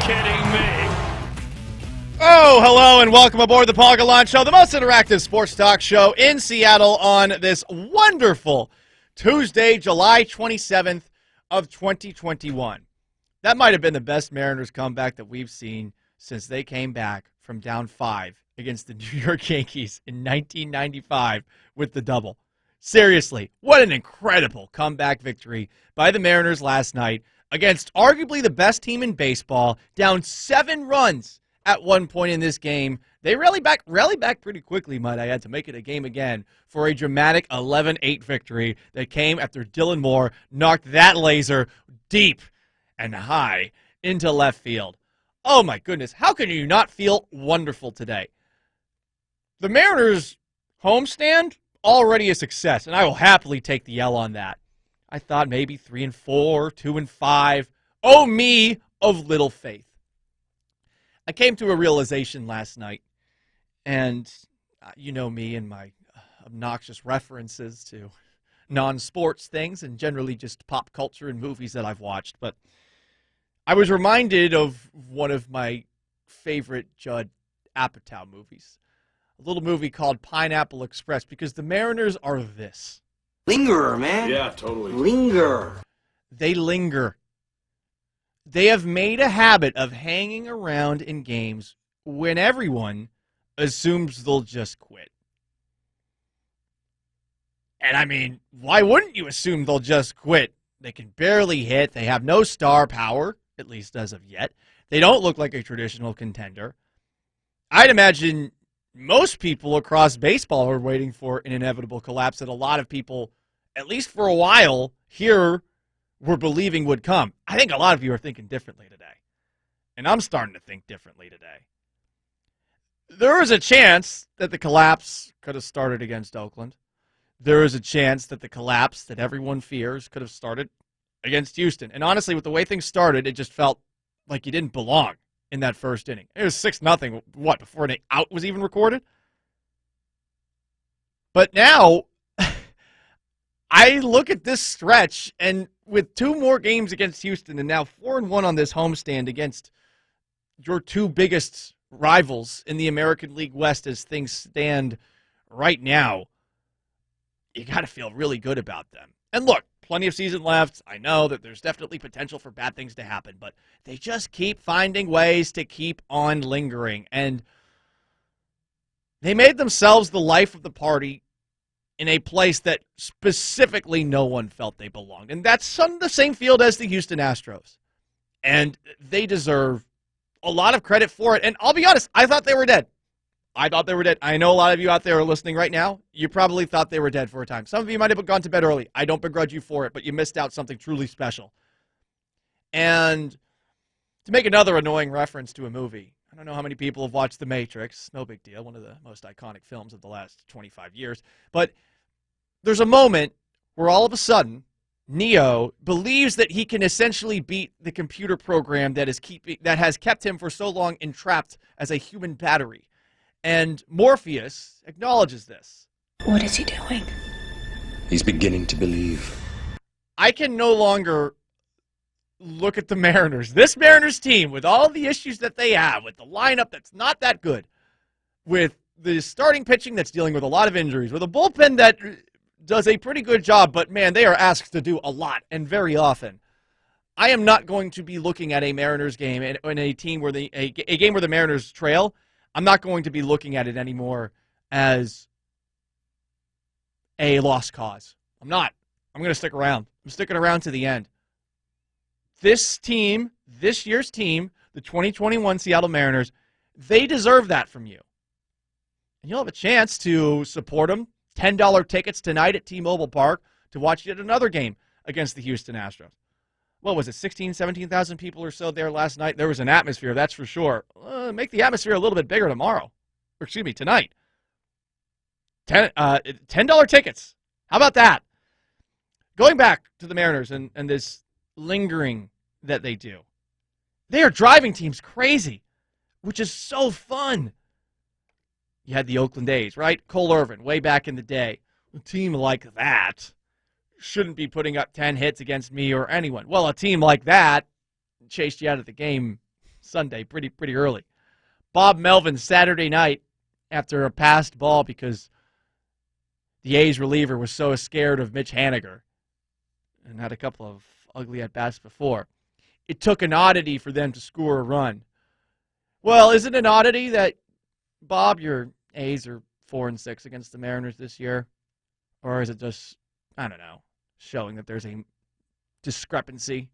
kidding me? Oh, hello and welcome aboard the Paul Gallant Show, the most interactive sports talk show in Seattle on this wonderful Tuesday, July 27th of 2021. That might have been the best Mariners comeback that we've seen since they came back from down 5 against the New York Yankees in 1995 with the double. Seriously, what an incredible comeback victory by the Mariners last night against arguably the best team in baseball, down 7 runs at one point in this game. They rallied back pretty quickly, might I add, to make it a game again for a dramatic 11-8 victory that came after Dylan Moore knocked that laser deep and high into left field. Oh my goodness, how can you not feel wonderful today? The Mariners' homestand, already a success, and I will happily take the L on that. I thought maybe 3-4, 2-5. Oh, me of little faith. I came to a realization last night, and you know me and my obnoxious references to non-sports things and generally just pop culture and movies that I've watched, but I was reminded of one of my favorite Judd Apatow movies, a little movie called Pineapple Express, because the Mariners are this. Lingerer, man. Yeah, totally. Linger. They linger. They have made a habit of hanging around in games when everyone assumes they'll just quit. And I mean, why wouldn't you assume they'll just quit? They can barely hit. They have no star power, at least as of yet. They don't look like a traditional contender. I'd imagine most people across baseball are waiting for an inevitable collapse that a lot of people, at least for a while, here were believing would come. I think a lot of you are thinking differently today. And I'm starting to think differently today. There is a chance that the collapse could have started against Oakland. There is a chance that the collapse that everyone fears could have started against Houston. And honestly, with the way things started, it just felt like you didn't belong in that first inning. It was 6-0, before an out was even recorded? But now, I look at this stretch, and with 2 more games against Houston, and now 4-1 on this homestand against your 2 biggest rivals in the American League West as things stand right now, you got to feel really good about them. And look, plenty of season left. I know that there's definitely potential for bad things to happen, but they just keep finding ways to keep on lingering. And they made themselves the life of the party in a place that specifically no one felt they belonged. And that's on the same field as the Houston Astros. And they deserve a lot of credit for it. And I'll be honest, I thought they were dead. I know a lot of you out there are listening right now. You probably thought they were dead for a time. Some of you might have gone to bed early. I don't begrudge you for it, but you missed out something truly special. And to make another annoying reference to a movie, I don't know how many people have watched The Matrix. No big deal. One of the most iconic films of the last 25 years. But there's a moment where all of a sudden, Neo believes that he can essentially beat the computer program that has kept him for so long entrapped as a human battery. And Morpheus acknowledges this. What is he doing? He's beginning to believe. I can no longer look at the Mariners, this Mariners team, with all the issues that they have, with the lineup that's not that good, with the starting pitching that's dealing with a lot of injuries, with a bullpen that does a pretty good job, but man, they are asked to do a lot and very often. I am not going to be looking at a Mariners game in a team where a game where the Mariners trail. I'm not going to be looking at it anymore as a lost cause. I'm not. I'm going to stick around. I'm sticking around to the end. This team, this year's team, the 2021 Seattle Mariners, they deserve that from you. And you'll have a chance to support them. $10 tickets tonight at T-Mobile Park to watch yet another game against the Houston Astros. What was it, 17,000 people or so there last night? There was an atmosphere, that's for sure. Make the atmosphere a little bit bigger tomorrow. Or excuse me, tonight. $10 tickets. How about that? Going back to the Mariners and this lingering that they do. They are driving teams crazy, which is so fun. You had the Oakland A's, right? Cole Irvin, way back in the day. A team like that shouldn't be putting up 10 hits against me or anyone. Well, a team like that chased you out of the game Sunday pretty early. Bob Melvin Saturday night after a passed ball because the A's reliever was so scared of Mitch Haniger and had a couple of ugly at-bats before. It took an oddity for them to score a run. Well, isn't it an oddity that, Bob, your A's are 4-6 against the Mariners this year? Or is it just, I don't know, showing that there's a discrepancy,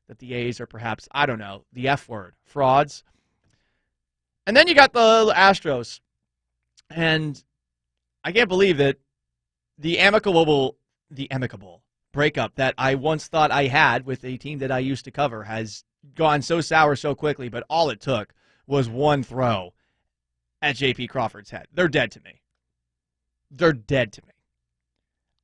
that the A's are perhaps, I don't know, the F word, frauds? And then you got the Astros. And I can't believe that the amicable breakup that I once thought I had with a team that I used to cover has gone so sour so quickly, but all it took was one throw at J.P. Crawford's head. They're dead to me. They're dead to me.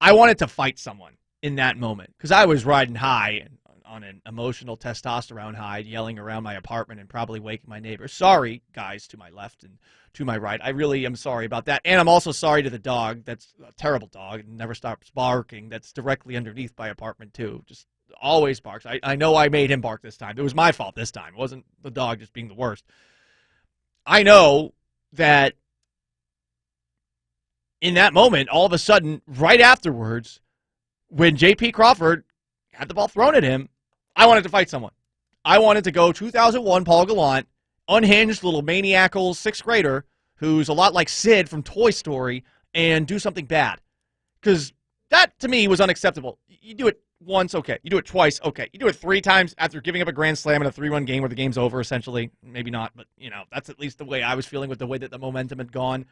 I wanted to fight someone in that moment because I was riding high on an emotional testosterone high, yelling around my apartment and probably waking my neighbors. Sorry, guys, to my left and to my right. I really am sorry about that. And I'm also sorry to the dog. That's a terrible dog. It never stops barking. That's directly underneath my apartment, too. Just always barks. I know I made him bark this time. It was my fault this time. It wasn't the dog just being the worst. I know that in that moment, all of a sudden, right afterwards, when J.P. Crawford had the ball thrown at him, I wanted to fight someone. I wanted to go 2001 Paul Gallant, unhinged little maniacal sixth grader who's a lot like Sid from Toy Story and do something bad. Because that, to me, was unacceptable. You do it once, okay. You do it twice, okay. You do it 3 times after giving up a grand slam in a 3-run game where the game's over, essentially. Maybe not, but, that's at least the way I was feeling with the way that the momentum had gone.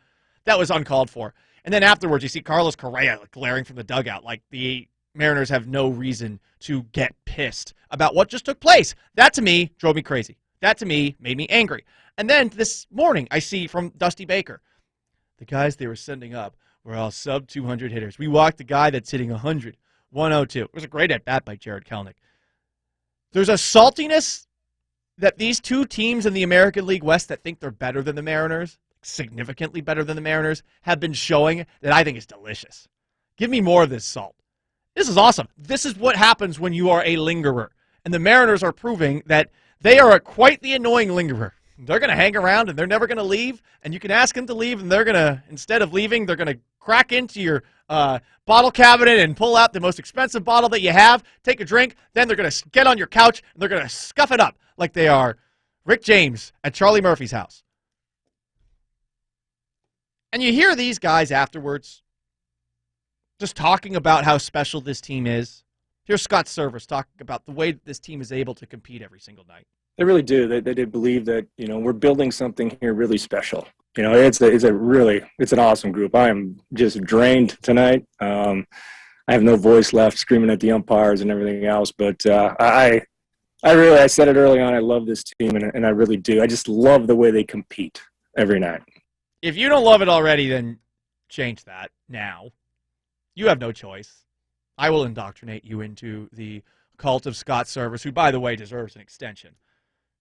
That was uncalled for. And then afterwards, you see Carlos Correa glaring from the dugout like the Mariners have no reason to get pissed about what just took place. That, to me, drove me crazy. That, to me, made me angry. And then this morning, I see from Dusty Baker, the guys they were sending up were all sub-200 hitters. We walked the guy that's hitting 100, 102. It was a great at-bat by Jared Kelenic. There's a saltiness that these two teams in the American League West that think they're better than the Mariners, significantly better than the Mariners, have been showing that I think is delicious. Give me more of this salt. This is awesome. This is what happens when you are a lingerer. And the Mariners are proving that they are quite the annoying lingerer. They're going to hang around and they're never going to leave. And you can ask them to leave and they're going to, instead of leaving, they're going to crack into your bottle cabinet and pull out the most expensive bottle that you have, take a drink, then they're going to get on your couch and they're going to scuff it up like they are Rick James at Charlie Murphy's house. And you hear these guys afterwards just talking about how special this team is. Here's Scott Service talking about the way that this team is able to compete every single night. They really do. They did believe that, we're building something here really special. It's an awesome group. I am just drained tonight. I have no voice left, screaming at the umpires and everything else. But I said it early on, I love this team, and I really do. I just love the way they compete every night. If you don't love it already, then change that now. You have no choice. I will indoctrinate you into the cult of Scott Service, who, by the way, deserves an extension.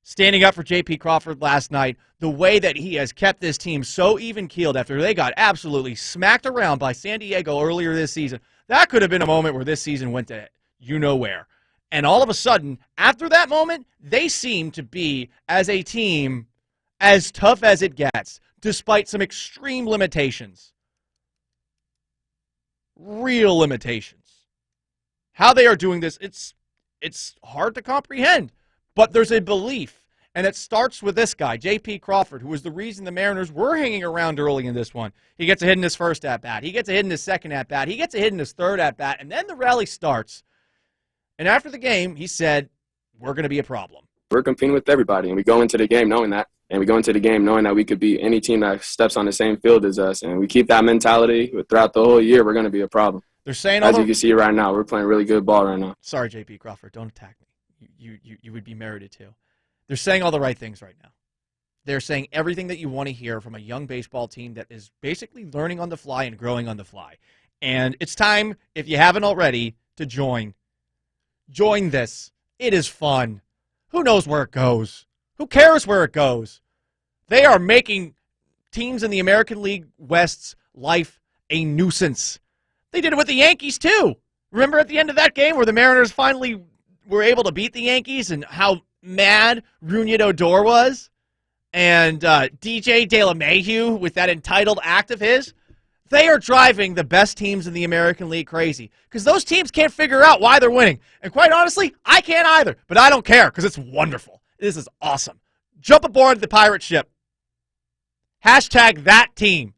Standing up for J.P. Crawford last night, the way that he has kept this team so even-keeled after they got absolutely smacked around by San Diego earlier this season, that could have been a moment where this season went to you-know-where. And all of a sudden, after that moment, they seem to be, as a team, as tough as it gets, despite some extreme limitations. Real limitations. How they are doing this, it's hard to comprehend. But there's a belief, and it starts with this guy, J.P. Crawford, who was the reason the Mariners were hanging around early in this one. He gets a hit in his first at-bat. He gets a hit in his second at-bat. He gets a hit in his third at-bat, and then the rally starts. And after the game, he said, we're going to be a problem. We're competing with everybody, and we go into the game knowing that. And we go into the game knowing that we could beat any team that steps on the same field as us. And we keep that mentality throughout the whole year, we're going to be a problem. They're saying As you can see right now, we're playing really good ball right now. Sorry, J.P. Crawford, don't attack me. You would be merited too. They're saying all the right things right now. They're saying everything that you want to hear from a young baseball team that is basically learning on the fly and growing on the fly. And it's time, if you haven't already, to join. Join this. It is fun. Who knows where it goes? Who cares where it goes? They are making teams in the American League West's life a nuisance. They did it with the Yankees, too. Remember at the end of that game where the Mariners finally were able to beat the Yankees and how mad Runion Odor was, and DJ De La Mayhew with that entitled act of his, they are driving the best teams in the American League crazy because those teams can't figure out why they're winning. And quite honestly, I can't either, but I don't care because it's wonderful. This is awesome. Jump aboard the pirate ship. Hashtag that team.